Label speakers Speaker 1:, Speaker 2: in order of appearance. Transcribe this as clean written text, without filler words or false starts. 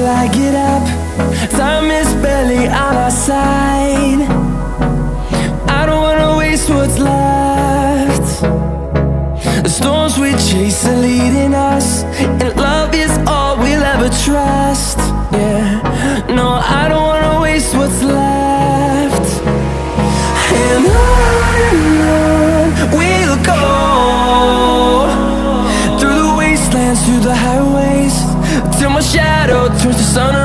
Speaker 1: I get up. Time is barely on our side. I don't wanna waste what's left. The storms we chase are leading us, and love is all we'll ever trust. Yeah, no, I don't wanna waste what's left. And on we'll go, through the wastelands, through the highways, till my shadow turns to sun